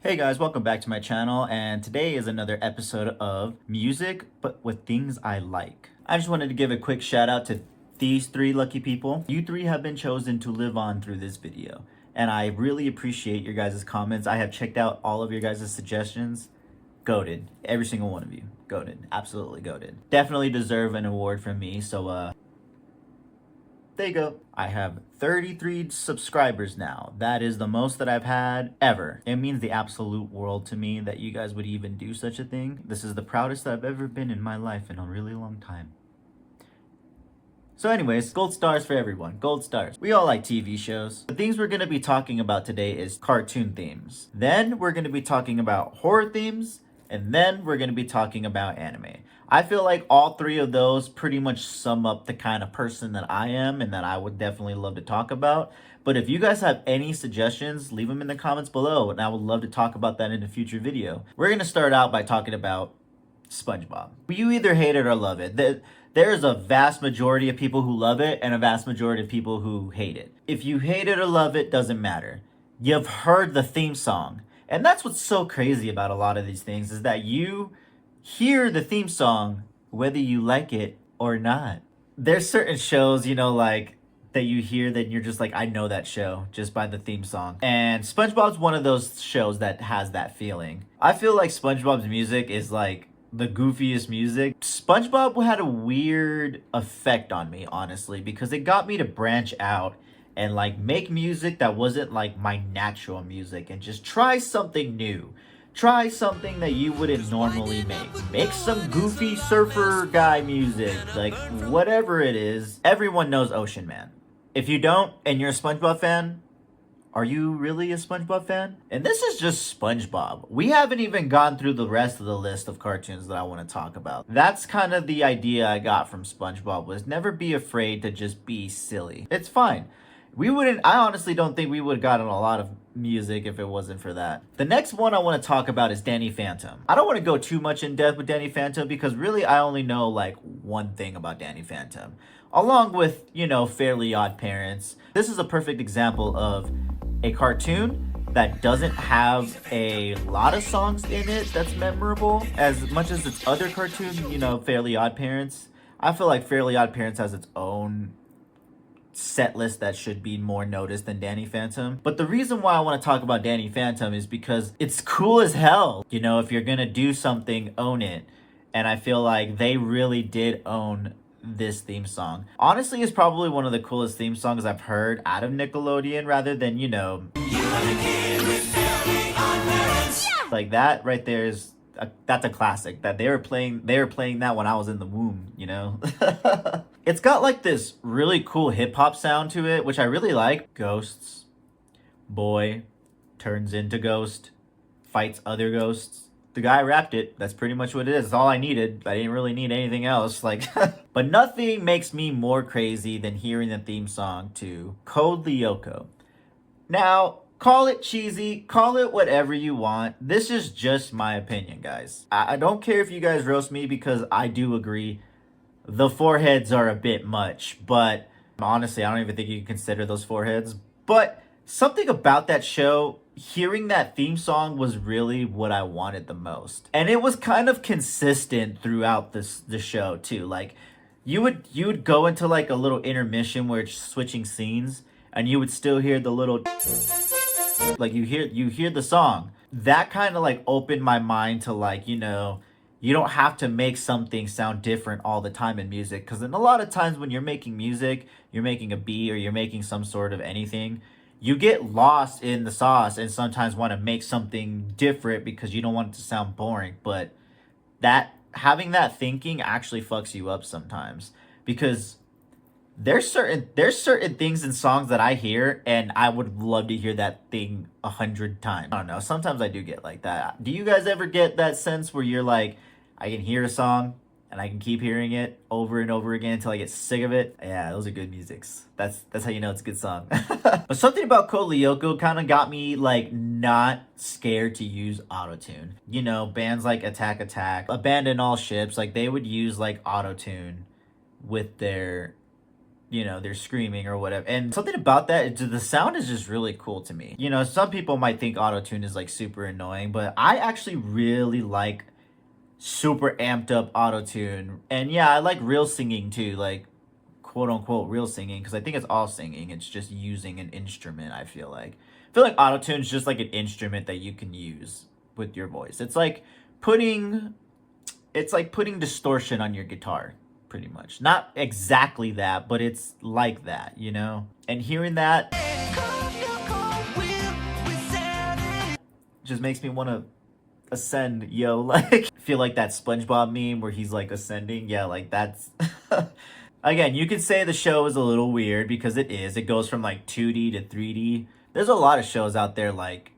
Hey guys, welcome back to my channel, and today is another episode of music, but with things I like. I just wanted to give a quick shout out to these three lucky people. You three have been chosen to live on through this video, and I really appreciate your guys' comments. I have checked out all of your guys' suggestions. Goated. Every single one of you. Goated. Absolutely goated. Definitely deserve an award from me, so there you go. I have 33 subscribers now. That is the most that I've had ever. It means the absolute world to me that you guys would even do such a thing. This is the proudest I've ever been in my life in a really long time. So anyways, gold stars for everyone. Gold stars. We all like TV shows. The things we're going to be talking about today is cartoon themes. Then we're going to be talking about horror themes. And then we're going to be talking about anime. I feel like all three of those pretty much sum up the kind of person that I am and that I would definitely love to talk about. But if you guys have any suggestions, leave them in the comments below, and I would love to talk about that in a future video. We're going to start out by talking about SpongeBob. You either hate it or love it. There's a vast majority of people who love it and a vast majority of people who hate it. If you hate it or love it, doesn't matter. You've heard the theme song. And that's what's so crazy about a lot of these things, is that you hear the theme song whether you like it or not. There's certain shows, like that you hear that you're just like, I know that show just by the theme song. And SpongeBob's one of those shows that has that feeling. I feel like SpongeBob's music is like the goofiest music. SpongeBob had a weird effect on me, honestly, because it got me to branch out and like make music that wasn't like my natural music and just try something new. Try something that you wouldn't normally make. Make some goofy surfer guy music, like whatever it is. Everyone knows Ocean Man. If you don't and you're a SpongeBob fan, are you really a SpongeBob fan? And this is just SpongeBob. We haven't even gone through the rest of the list of cartoons that I want to talk about. That's kind of the idea I got from SpongeBob, was never be afraid to just be silly. It's fine. I honestly don't think we would have gotten a lot of music if it wasn't for that. The next one I want to talk about is Danny Phantom. I don't want to go too much in depth with Danny Phantom because really I only know like one thing about Danny Phantom. Along with, Fairly Odd Parents. This is a perfect example of a cartoon that doesn't have a lot of songs in it that's memorable as much as its other cartoon, Fairly Odd Parents. I feel like Fairly Odd Parents has its own set list that should be more noticed than Danny Phantom. But the reason why I want to talk about Danny Phantom is because it's cool as hell. If you're gonna do something, own it. And I feel like they really did own this theme song. Honestly, it's probably one of the coolest theme songs I've heard out of Nickelodeon, rather than, like that right there is that's a classic. That they were playing that when I was in the womb, It's got like this really cool hip hop sound to it, which I really like. Ghosts, boy turns into ghost, fights other ghosts. The guy rapped it. That's pretty much what it is. It's all I needed. I didn't really need anything else. But nothing makes me more crazy than hearing the theme song to Code Lyoko. Now, call it cheesy, call it whatever you want. This is just my opinion, guys. I don't care if you guys roast me, because I do agree the foreheads are a bit much, but honestly, I don't even think you can consider those foreheads. But something about that show, hearing that theme song was really what I wanted the most. And it was kind of consistent throughout the show too. Like you would go into like a little intermission where it's switching scenes, and you would still hear the little like you hear the song. That kind of like opened my mind to like, you don't have to make something sound different all the time in music, because in a lot of times when you're making music, you're making a beat or you're making some sort of anything, you get lost in the sauce and sometimes want to make something different because you don't want it to sound boring. But having that thinking actually fucks you up sometimes, because there's certain things in songs that I hear and I would love to hear that thing 100 times. I don't know, sometimes I do get like that. Do you guys ever get that sense where you're like, I can hear a song and I can keep hearing it over and over again until I get sick of it? Yeah, those are good musics. That's how you know it's a good song. But something about Code Lyoko kind of got me like not scared to use autotune. Bands like Attack Attack, Abandon All Ships, like they would use like autotune with their you know, they're screaming or whatever. And something about that, the sound is just really cool to me. You know, some people might think auto-tune is like super annoying, but I actually really like super amped up auto-tune. And yeah, I like real singing too, like quote unquote real singing, because I think it's all singing. It's just using an instrument, I feel like. I feel like auto-tune is just like an instrument that you can use with your voice. Putting it's like putting distortion on your guitar, pretty much. Not exactly that, but it's like that, you know? And hearing that just makes me want to ascend, yo. Like, I feel like that SpongeBob meme where he's like ascending. Yeah, like that's again, you could say the show is a little weird because it is. It goes from like 2D to 3D. There's a lot of shows out there like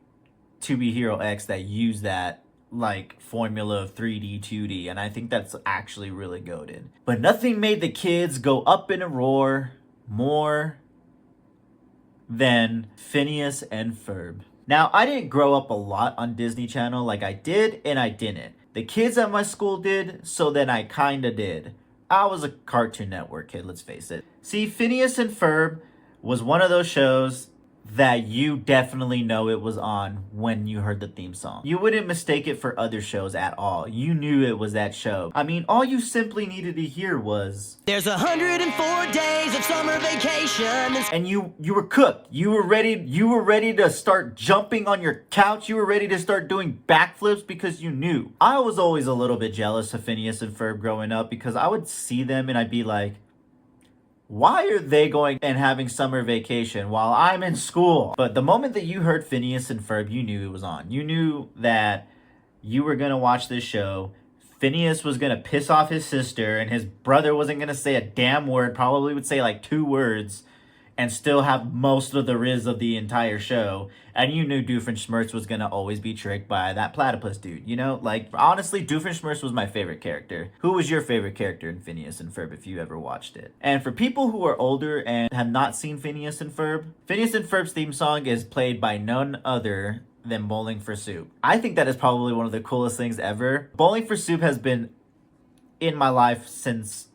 To Be Hero X that use that like formula of 3D, 2D, and I think that's actually really goated. But nothing made the kids go up in a roar more than Phineas and Ferb. Now, I didn't grow up a lot on Disney Channel, like I did and I didn't. The kids at my school did, so then I kinda did. I was a Cartoon Network kid, let's face it. See, Phineas and Ferb was one of those shows that you definitely know it was on when you heard the theme song. You wouldn't mistake it for other shows at all. You knew it was that show. I mean, all you simply needed to hear was, "There's 104 days of summer vacation." And you were cooked. You were ready to start jumping on your couch. You were ready to start doing backflips because you knew. I was always a little bit jealous of Phineas and Ferb growing up because I would see them and I'd be like, why are they going and having summer vacation while I'm in school? But the moment that you heard Phineas and Ferb, you knew it was on. You knew that you were going to watch this show. Phineas was going to piss off his sister and his brother wasn't going to say a damn word, probably would say like 2 words and still have most of the riz of the entire show. And you knew Doofenshmirtz was going to always be tricked by that platypus dude, you know? Like, honestly, Doofenshmirtz was my favorite character. Who was your favorite character in Phineas and Ferb if you ever watched it? And for people who are older and have not seen Phineas and Ferb's theme song is played by none other than Bowling for Soup. I think that is probably one of the coolest things ever. Bowling for Soup has been in my life since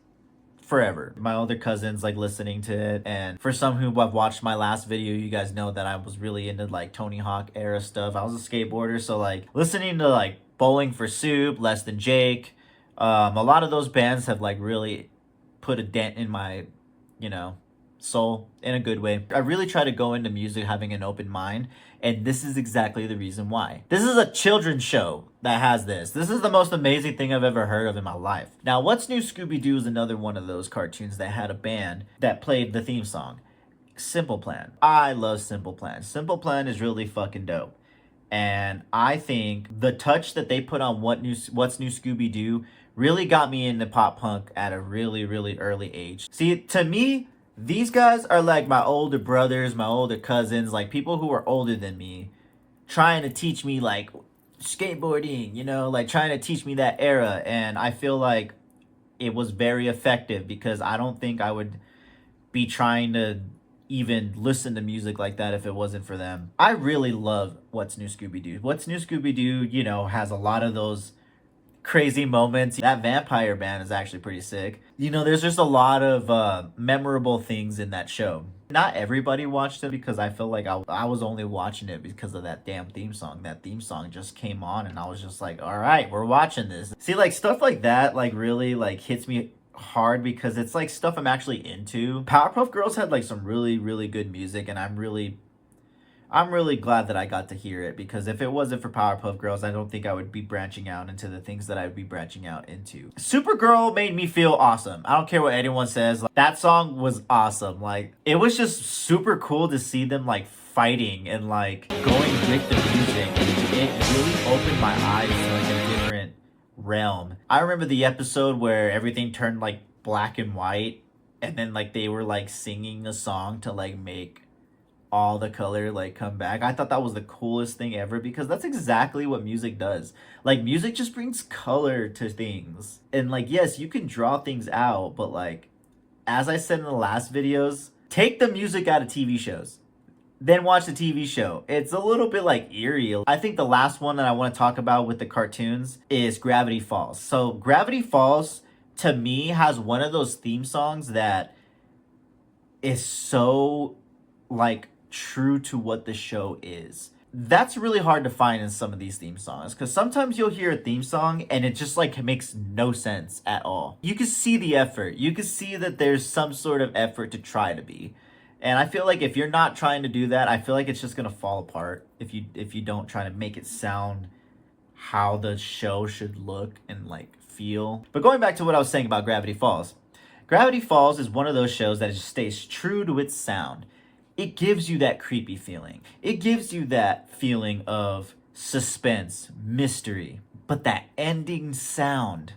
forever. My older cousins like listening to it, and for some who have watched my last video, you guys know that I was really into like Tony Hawk era stuff. I was a skateboarder, so like listening to like Bowling for Soup, Less Than Jake, a lot of those bands have like really put a dent in my, you know, soul in a good way. I really try to go into music having an open mind, and this is exactly the reason why. This is a children's show that has this. This is the most amazing thing I've ever heard of in my life. Now, What's New Scooby-Doo is another one of those cartoons that had a band that played the theme song. Simple Plan. I love Simple Plan. Simple Plan is really fucking dope. And I think the touch that they put on What's New Scooby-Doo really got me into pop punk at a really, really early age. See, to me, these guys are like my older brothers, my older cousins, like people who are older than me, trying to teach me like skateboarding, you know, like trying to teach me that era. And I feel like it was very effective because I don't think I would be trying to even listen to music like that if it wasn't for them. I really love What's New Scooby-Doo. What's New Scooby-Doo, you know, has a lot of those crazy moments. That vampire band is actually pretty sick. You know, there's just a lot of memorable things in that show. Not everybody watched it because I feel like I was only watching it because of that damn theme song. That theme song just came on and I was just like, all right, we're watching this. See, like stuff like that like really like hits me hard because it's like stuff I'm actually into. Powerpuff Girls had like some really, really good music, and I'm really glad that I got to hear it, because if it wasn't for Powerpuff Girls, I don't think I would be branching out into the things that I would be branching out into. Supergirl made me feel awesome. I don't care what anyone says. Like, that song was awesome. Like, it was just super cool to see them like fighting and like going with the music. It really opened my eyes to like a different realm. I remember the episode where everything turned like black and white, and then like they were like singing a song to like make all the color like come back. I thought that was the coolest thing ever, because that's exactly what music does. Like, music just brings color to things. And like, yes, you can draw things out, but like, as I said in the last videos, take the music out of TV shows, then watch the TV show. It's a little bit like eerie. I think the last one that I want to talk about with the cartoons is Gravity Falls. So Gravity Falls, to me, has one of those theme songs that is so like true to what the show is. That's really hard to find in some of these theme songs, because sometimes you'll hear a theme song and it just like makes no sense at all. You can see the effort. You can see that there's some sort of effort to try to be. And I feel like if you're not trying to do that, I feel like it's just gonna fall apart if you don't try to make it sound how the show should look and like feel. But going back to what I was saying about Gravity Falls. Gravity Falls is one of those shows that just stays true to its sound. It gives you that creepy feeling. It gives you that feeling of suspense, mystery, but that ending sound.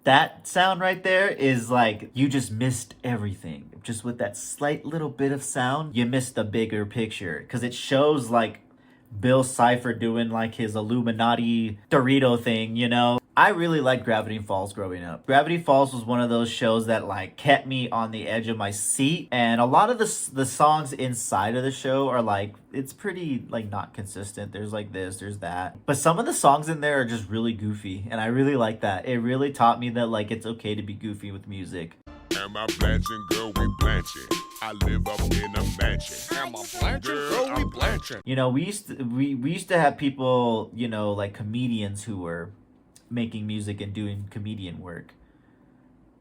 That sound right there is like you just missed everything. Just with that slight little bit of sound, you missed the bigger picture, because it shows like Bill Cipher doing like his Illuminati Dorito thing, you know? I really liked Gravity Falls growing up. Gravity Falls was one of those shows that like kept me on the edge of my seat, and a lot of the songs inside of the show are like, it's pretty like not consistent. There's like this, there's that. But some of the songs in there are just really goofy, and I really like that. It really taught me that like it's okay to be goofy with music. Am I blanching, girl, we blanching. I live up in a mansion. Am I blanching, girl, we blanching. You know, we used to have people, you know, like comedians who were making music and doing comedian work.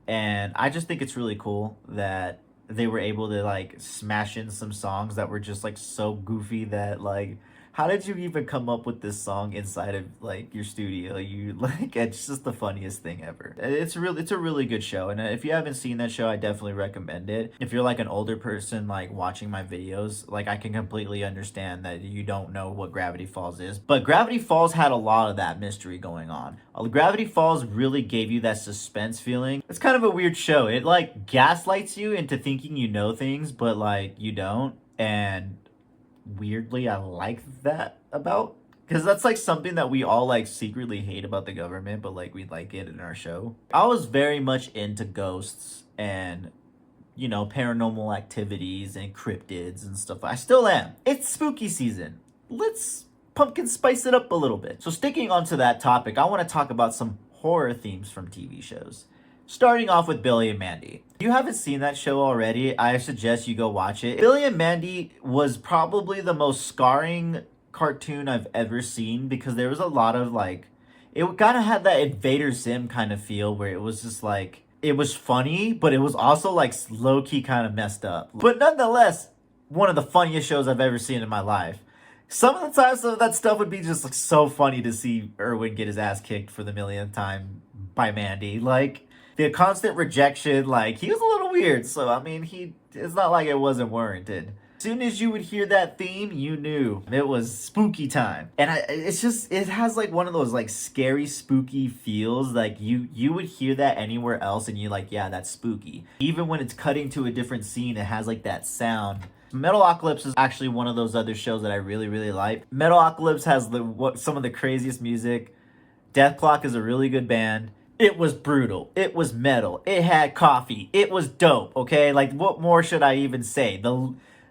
And I just think it's really cool that they were able to like smash in some songs that were just like so goofy that like, how did you even come up with this song inside of like your studio? You like, it's just the funniest thing ever. It's a really good show, and if you haven't seen that show, I definitely recommend it. If you're like an older person like watching my videos, like I can completely understand that you don't know what Gravity Falls is, but Gravity Falls had a lot of that mystery going on. Gravity Falls really gave you that suspense feeling. It's kind of a weird show. It like gaslights you into thinking you know things, but like you don't, and weirdly I like that about, because that's like something that we all like secretly hate about the government, but like we like it in our show. I was very much into ghosts and, you know, paranormal activities and cryptids and stuff. I still am. It's spooky season. Let's pumpkin spice it up a little bit. So sticking onto that topic, I want to talk about some horror themes from TV shows. Starting off with Billy and Mandy. If you haven't seen that show already, I suggest you go watch it. Billy and Mandy was probably the most scarring cartoon I've ever seen, because there was a lot of like, it kind of had that Invader Zim kind of feel where it was just like, it was funny, but it was also like low-key kind of messed up. But nonetheless, one of the funniest shows I've ever seen in my life. Some of the times that stuff would be just like so funny to see Erwin get his ass kicked for the millionth time by Mandy. Like, the constant rejection, like, he was a little weird. So, I mean, it's not like it wasn't warranted. As soon as you would hear that theme, you knew it was spooky time. And it has like one of those like scary, spooky feels. Like you would hear that anywhere else and you're like, yeah, that's spooky. Even when it's cutting to a different scene, it has like that sound. Metalocalypse is actually one of those other shows that I really, really like. Metalocalypse has some of the craziest music. Death Clock is a really good band. It was brutal. It was metal. It had coffee. It was dope, okay? Like, what more should I even say?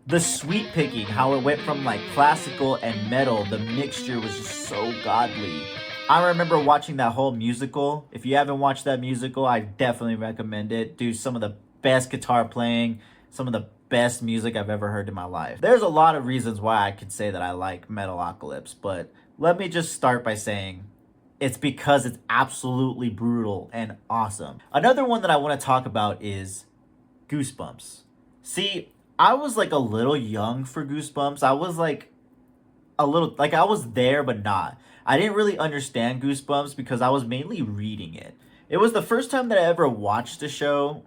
The sweet picking, how it went from, like, classical and metal, the mixture was just so godly. I remember watching that whole musical. If you haven't watched that musical, I definitely recommend it. Dude, some of the best guitar playing, some of the best music I've ever heard in my life. There's a lot of reasons why I could say that I like Metalocalypse, but let me just start by saying it's because it's absolutely brutal and awesome. Another one that I want to talk about is Goosebumps. See, I was like a little young for Goosebumps. I was like a little, like I was there, but not. I didn't really understand Goosebumps because I was mainly reading it. It was the first time that I ever watched the show,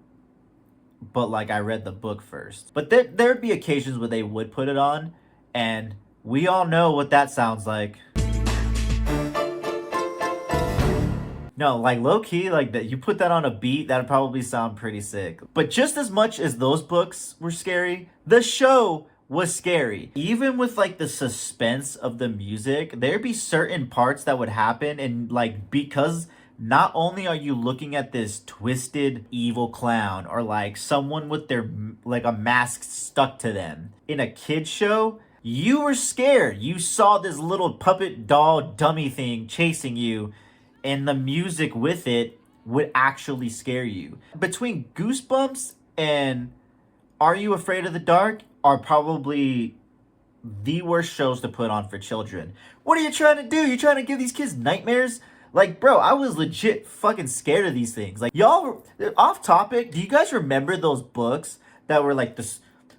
but like I read the book first. But there'd be occasions where they would put it on, and we all know what that sounds like. No, like low-key, like that you put that on a beat, that'd probably sound pretty sick. But just as much as those books were scary, the show was scary. Even with like the suspense of the music, there'd be certain parts that would happen, and like, because not only are you looking at this twisted evil clown or like someone with their like a mask stuck to them in a kid's show, you were scared. You saw this little puppet doll dummy thing chasing you, and the music with it would actually scare you. Between Goosebumps and Are You Afraid of the Dark are probably the worst shows to put on for children. What are you trying to do? You're trying to give these kids nightmares? Like, bro, I was legit fucking scared of these things. Like, y'all, off topic, do you guys remember those books that were like the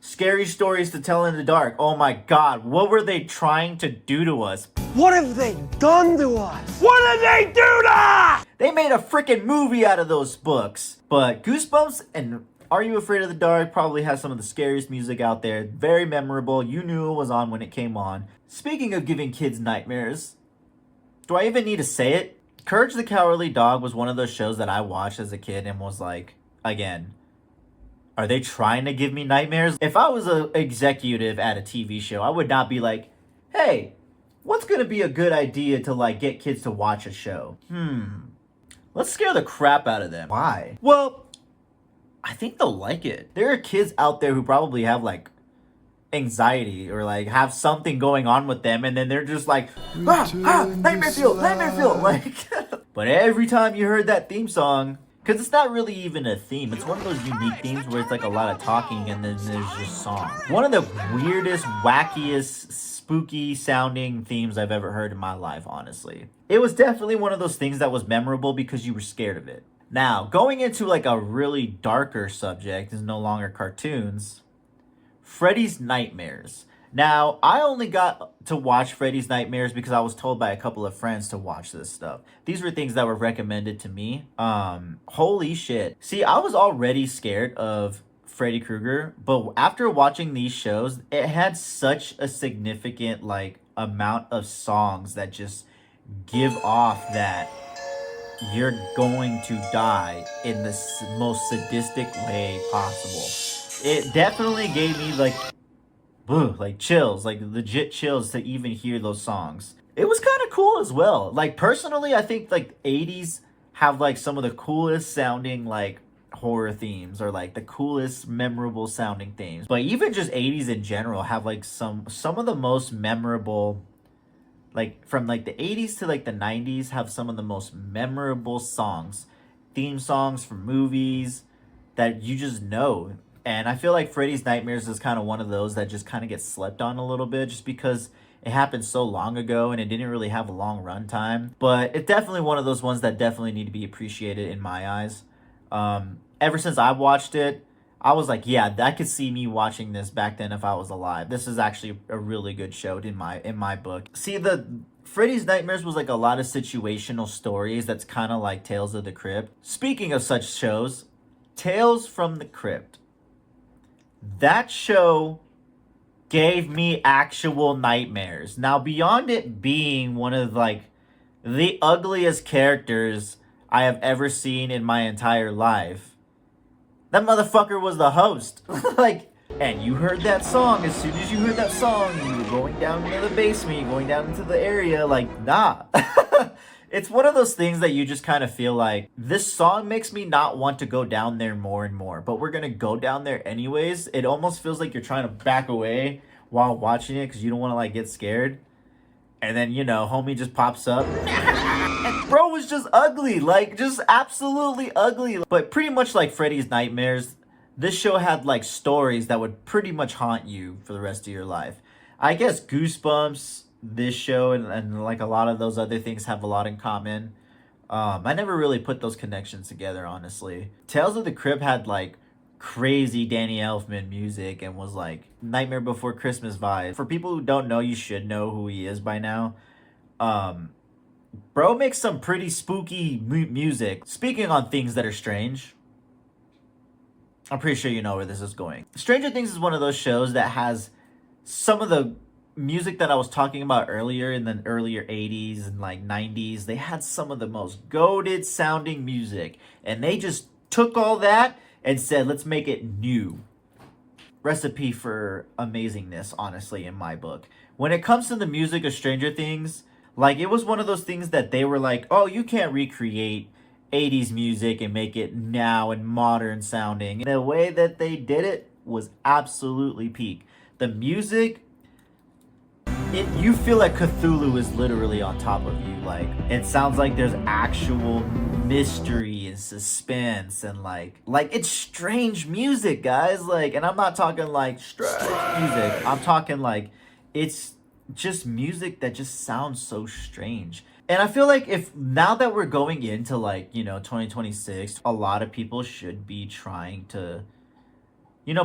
scary stories to tell in the dark? Oh my god, what were they trying to do to us? What have they done to us? What did they do to us? They made a freaking movie out of those books. But Goosebumps and Are You Afraid of the Dark probably has some of the scariest music out there. Very memorable. You knew it was on when it came on. Speaking of giving kids nightmares, do I even need to say it? Courage the Cowardly Dog was one of those shows that I watched as a kid and was like, again, are they trying to give me nightmares? If I was an executive at a TV show, I would not be like, hey, what's going to be a good idea to like get kids to watch a show? Let's scare the crap out of them. Why? Well, I think they'll like it. There are kids out there who probably have like anxiety or like have something going on with them, and then they're just like, nightmare fuel, like. But every time you heard that theme song, because it's not really even a theme, it's one of those unique themes where it's like a lot of talking and then there's just song. One of the weirdest, wackiest, spooky sounding themes I've ever heard in my life, honestly. It was definitely one of those things that was memorable because you were scared of it. Now, going into like a really darker subject is no longer cartoons. Freddy's Nightmares. Now, I only got to watch Freddy's Nightmares because I was told by a couple of friends to watch this stuff. These were things that were recommended to me. Holy shit. See, I was already scared of Freddy Krueger, but after watching these shows, it had such a significant like amount of songs that just give off that you're going to die in the most sadistic way possible. It definitely gave me like chills, like legit chills to even hear those songs. It was kind of cool as well. Like personally, I think like 80s have like some of the coolest sounding like horror themes or like the coolest memorable sounding themes. But even just 80s in general have like some of the most memorable, like from like the 80s to like the 90s have some of the most memorable songs, theme songs from movies that you just know. And I feel like Freddy's Nightmares is kind of one of those that just kind of gets slept on a little bit just because it happened so long ago and it didn't really have a long run time. But it's definitely one of those ones that definitely need to be appreciated in my eyes. Ever since I watched it, I was like, yeah, I could see me watching this back then if I was alive. This is actually a really good show in my book. See, the Freddy's Nightmares was like a lot of situational stories that's kind of like Tales of the Crypt. Speaking of such shows, Tales from the Crypt. That show gave me actual nightmares. Now, beyond it being one of like the ugliest characters I have ever seen in my entire life, that motherfucker was the host. Like, and you heard that song. As soon as you heard that song, you were going down into the basement, going down into the area. Like, nah. It's one of those things that you just kind of feel like, this song makes me not want to go down there more and more, but we're going to go down there anyways. It almost feels like you're trying to back away while watching it because you don't want to like get scared. And then, you know, homie just pops up. And bro was just ugly, like just absolutely ugly. But pretty much like Freddy's Nightmares, this show had like stories that would pretty much haunt you for the rest of your life. I guess Goosebumps, this show, and like a lot of those other things have a lot in common. I never really put those connections together, honestly. Tales of the Crypt had like crazy Danny Elfman music and was like Nightmare Before Christmas vibe. For people who don't know, you should know who he is by now. Bro makes some pretty spooky music. Speaking on things that are strange, I'm pretty sure you know where this is going. Stranger Things is one of those shows that has some of the music that I was talking about earlier in the earlier 80s and like 90s. They had some of the most goated sounding music, and they just took all that and said, let's make it new. Recipe for amazingness, honestly, in my book. When it comes to the music of Stranger Things, like it was one of those things that they were like, oh, you can't recreate 80s music and make it now and modern sounding. The way that they did it was absolutely peak. The music you feel like Cthulhu is literally on top of you. Like, it sounds like there's actual mystery and suspense, and like it's strange music, guys. Like, and I'm not talking like strange music. I'm talking like it's just music that just sounds so strange. And I feel like if now that we're going into like, 2026, a lot of people should be trying to,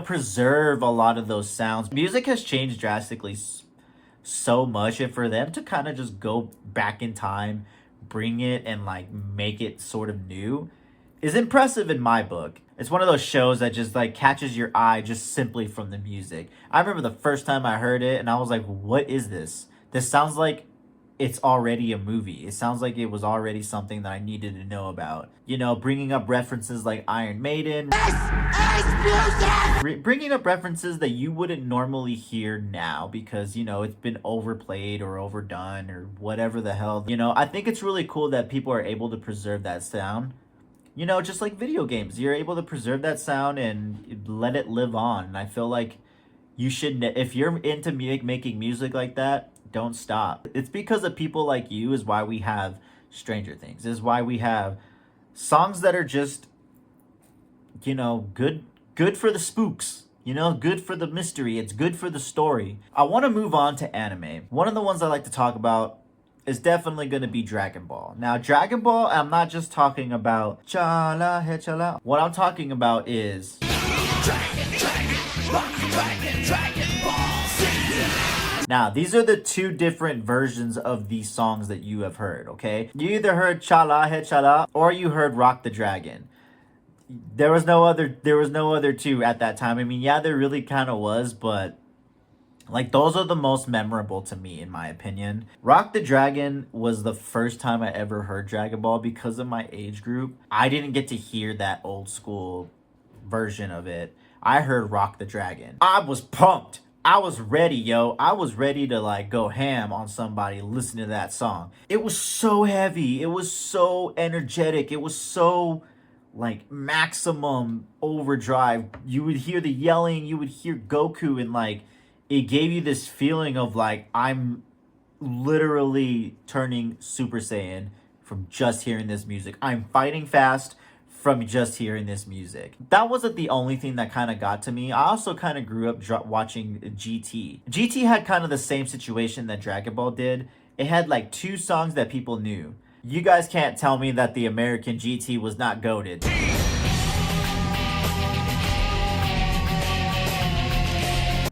preserve a lot of those sounds. Music has changed drastically so much, and for them to kind of just go back in time, bring it and like make it sort of new is impressive in my book. It's one of those shows that just like catches your eye just simply from the music. I remember the first time I heard it and I was like, what is this? This sounds like it's already a movie. It sounds like it was already something that I needed to know about. Bringing up references like Iron Maiden. Bringing up references that you wouldn't normally hear now because, it's been overplayed or overdone or whatever the hell. I think it's really cool that people are able to preserve that sound. Just like video games, you're able to preserve that sound and let it live on. And I feel like you should, if you're into making music like that, don't stop. It's because of people like you is why we have Stranger Things. Is why we have songs that are just, good for the spooks. Good for the mystery. It's good for the story. I want to move on to anime. One of the ones I like to talk about is definitely going to be Dragon Ball. Now, Dragon Ball, I'm not just talking about chala he chala. What I'm talking about is Dragon Ball Z. Now, these are the two different versions of these songs that you have heard, okay? You either heard Chala He Chala or you heard Rock the Dragon. There was no other two at that time. I mean, yeah, there really kind of was, but like those are the most memorable to me in my opinion. Rock the Dragon was the first time I ever heard Dragon Ball because of my age group. I didn't get to hear that old school version of it. I heard Rock the Dragon. I was pumped. I was ready, yo. I was ready to like go ham on somebody listening to that song. It was so heavy. It was so energetic. It was so like maximum overdrive. You would hear the yelling. You would hear Goku, and like it gave you this feeling of like I'm literally turning Super Saiyan from just hearing this music. I'm fighting fast from just hearing this music. That wasn't the only thing that kind of got to me. I also kind of grew up watching GT. GT had kind of the same situation that Dragon Ball did. It had like two songs that people knew. You guys can't tell me that the American GT was not goated.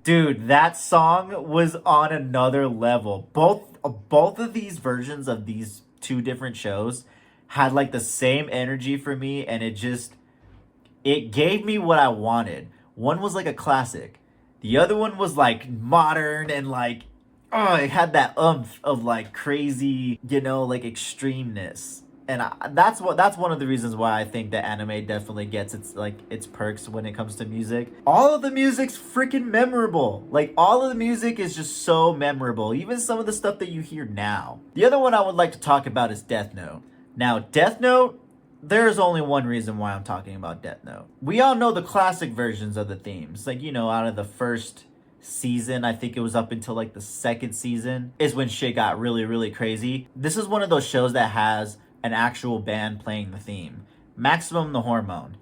Dude, that song was on another level. Both of these versions of these two different shows had like the same energy for me, and it gave me what I wanted. One was like a classic. The other one was like modern and like, it had that oomph of like crazy, like extremeness. And that's one of the reasons why I think that anime definitely gets its perks when it comes to music. All of the music's freaking memorable. Like all of the music is just so memorable. Even some of the stuff that you hear now. The other one I would like to talk about is Death Note. Now, Death Note, there's only one reason why I'm talking about Death Note. We all know the classic versions of the themes. Like, out of the first season, I think it was up until like the second season, is when shit got really, really crazy. This is one of those shows that has an actual band playing the theme. Maximum the Hormone.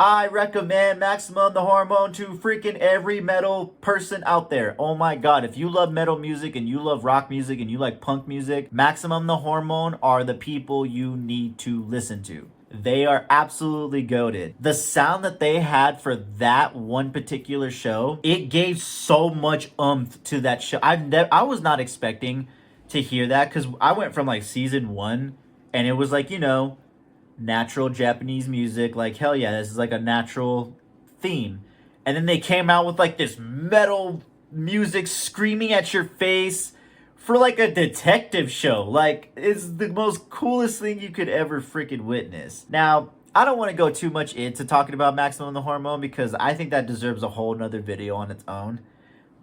I recommend Maximum the Hormone to freaking every metal person out there. Oh my god, if you love metal music and you love rock music and you like punk music, Maximum the Hormone are the people you need to listen to. They are absolutely goated. The sound that they had for that one particular show, it gave so much oomph to that show. I was not expecting to hear that because I went from like season 1 and it was like, natural Japanese music, like hell yeah, this is like a natural theme. And then they came out with like this metal music screaming at your face for like a detective show. Like, it's the most coolest thing you could ever freaking witness. Now, I don't want to go too much into talking about Maximum the Hormone because I think that deserves a whole nother video on its own.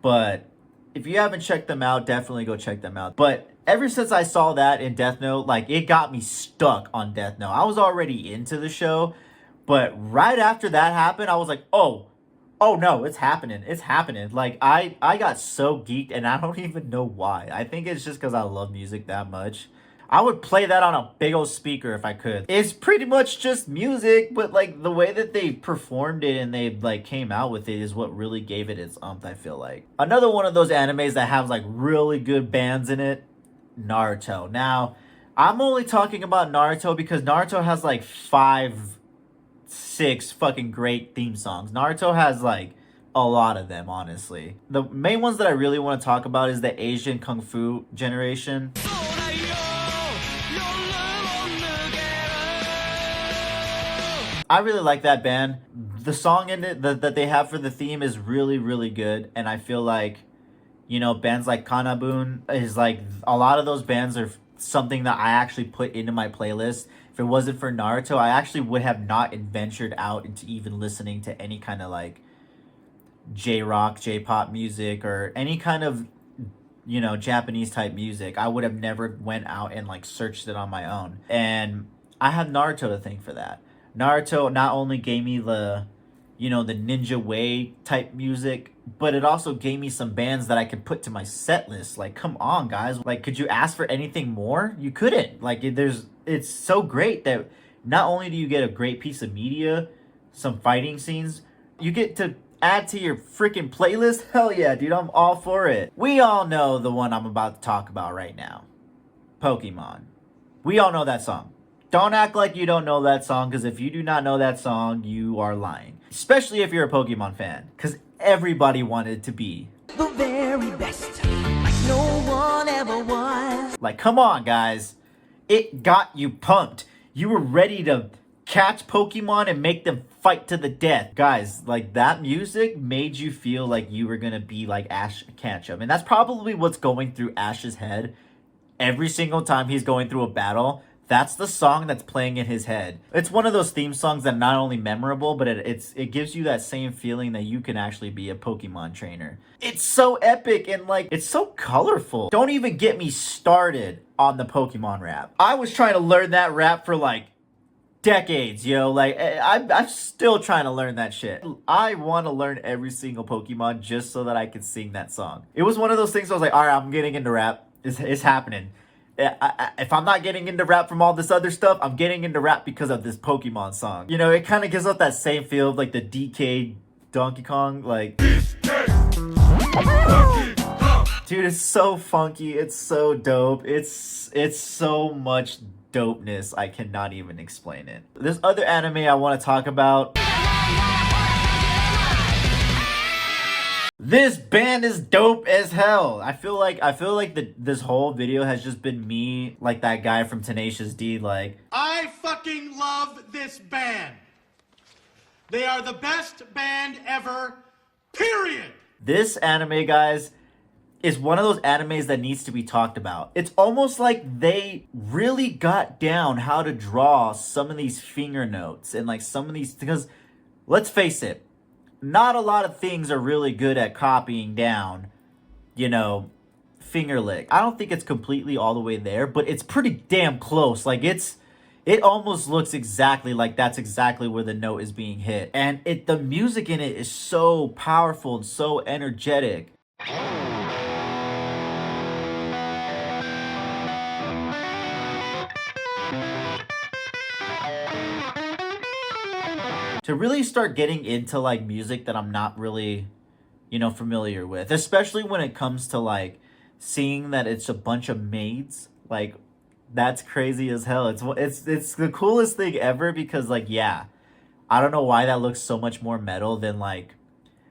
But if you haven't checked them out, definitely go check them out. But Ever since I saw that in Death Note, like it got me stuck on Death Note. I was already into the show, but right after that happened, I was like, oh no, it's happening. It's happening. Like I got so geeked and I don't even know why. I think it's just because I love music that much. I would play that on a big old speaker if I could. It's pretty much just music, but like the way that they performed it and they like came out with it is what really gave it its I feel like. Another one of those animes that have like really good bands in it, Naruto. Now, I'm only talking about Naruto because Naruto has like 5-6 fucking great theme songs. Naruto has like a lot of them, honestly. The main ones that I really want to talk about is the Asian Kung Fu generation. I really like that band. The song in it that they have for the theme is really, really good. And I feel like, you know, bands like Kanabun is like, a lot of those bands are something that I actually put into my playlist. If it wasn't for Naruto, I actually would have not ventured out into even listening to any kind of like J-rock, J-pop music or any kind of, you know, Japanese type music. I would have never went out and like searched it on my own. And I have Naruto to thank for that. Naruto not only gave me the, you know, the ninja way type music, but it also gave me some bands that I could put to my set list. Like, come on, guys. Like, could you ask for anything more? You couldn't. Like, it's so great that not only do you get a great piece of media, some fighting scenes, you get to add to your freaking playlist. Hell yeah, dude, I'm all for it. We all know the one I'm about to talk about right now. Pokemon. We all know that song. Don't act like you don't know that song, because if you do not know that song, you are lying. Especially if you're a Pokemon fan, because everybody wanted to be the very best, like no one ever was. Like, come on, guys. It got you pumped. You were ready to catch Pokemon and make them fight to the death. Guys, like, that music made you feel like you were going to be like Ash Ketchum. And that's probably what's going through Ash's head every single time he's going through a battle. That's the song that's playing in his head. It's one of those theme songs that not only memorable, but it gives you that same feeling that you can actually be a Pokemon trainer. It's so epic and like, it's so colorful. Don't even get me started on the Pokemon rap. I was trying to learn that rap for like decades, yo. Like, I'm still trying to learn that shit. I want to learn every single Pokemon just so that I can sing that song. It was one of those things I was like, all right, I'm getting into rap. It's happening. If I'm not getting into rap from all this other stuff, I'm getting into rap because of this Pokemon song. You know, it kind of gives off that same feel of like the DK Donkey Kong. Like, dude, it's so funky. It's so dope. It's so much dopeness. I cannot even explain it. This other anime I want to talk about. This band is dope as hell. I feel like this whole video has just been me, like that guy from Tenacious D, like, I fucking love this band. They are the best band ever, period. This anime, guys, is one of those animes that needs to be talked about. It's almost like they really got down how to draw some of these finger notes and like some of these, because let's face it, not a lot of things are really good at copying down, you know, finger lick. I don't think it's completely all the way there, but it's pretty damn close. Like, it almost looks exactly like that's exactly where the note is being hit. And the music in it is so powerful and so energetic. To really start getting into like music that I'm not really, you know, familiar with, especially when it comes to like seeing that it's a bunch of maids, like, that's crazy as hell. It's the coolest thing ever because, like, yeah, I don't know why that looks so much more metal than like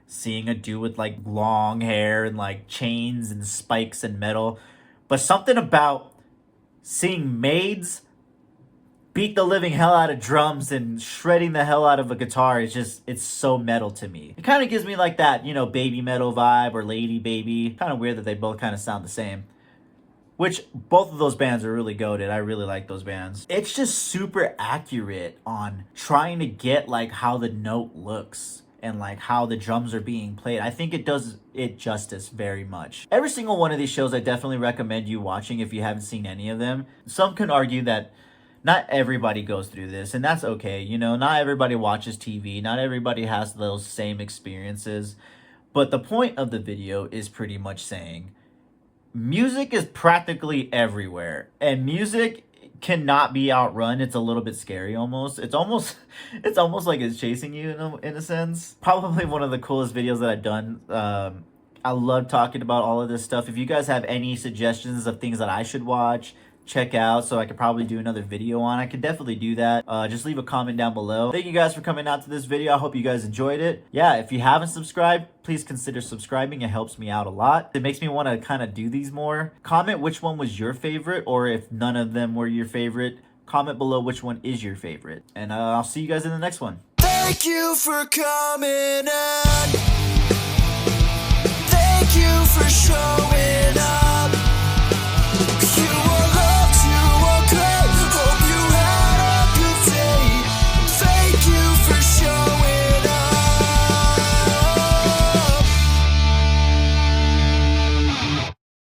seeing a dude with like long hair and like chains and spikes and metal, but something about seeing maids beat the living hell out of drums and shredding the hell out of a guitar is just, it's so metal to me. It kind of gives me like that, you know, baby metal vibe or lady baby. Kind of weird that they both kind of sound the same. Which, both of those bands are really goated. I really like those bands. It's just super accurate on trying to get like how the note looks. and like how the drums are being played. I think it does it justice very much. Every single one of these shows I definitely recommend you watching if you haven't seen any of them. Some can argue that not everybody goes through this, and that's okay. You know, not everybody watches TV, not everybody has those same experiences. But the point of the video is pretty much saying music is practically everywhere, and music cannot be outrun. It's a little bit scary almost. It's almost like it's chasing you in a sense. Probably one of the coolest videos that I've done. I love talking about all of this stuff. If you guys have any suggestions of things that I should watch, check out, so I could probably do another video on, I could definitely do that. Just leave a comment down below. Thank you guys for coming out to this video. I hope you guys enjoyed it. Yeah, if you haven't subscribed, please consider subscribing. It helps me out a lot. It makes me want to kind of do these more. Comment which one was your favorite, or if none of them were your favorite, comment below which one is your favorite. And I'll see you guys in the next one. Thank you for coming on. Thank you for showing up.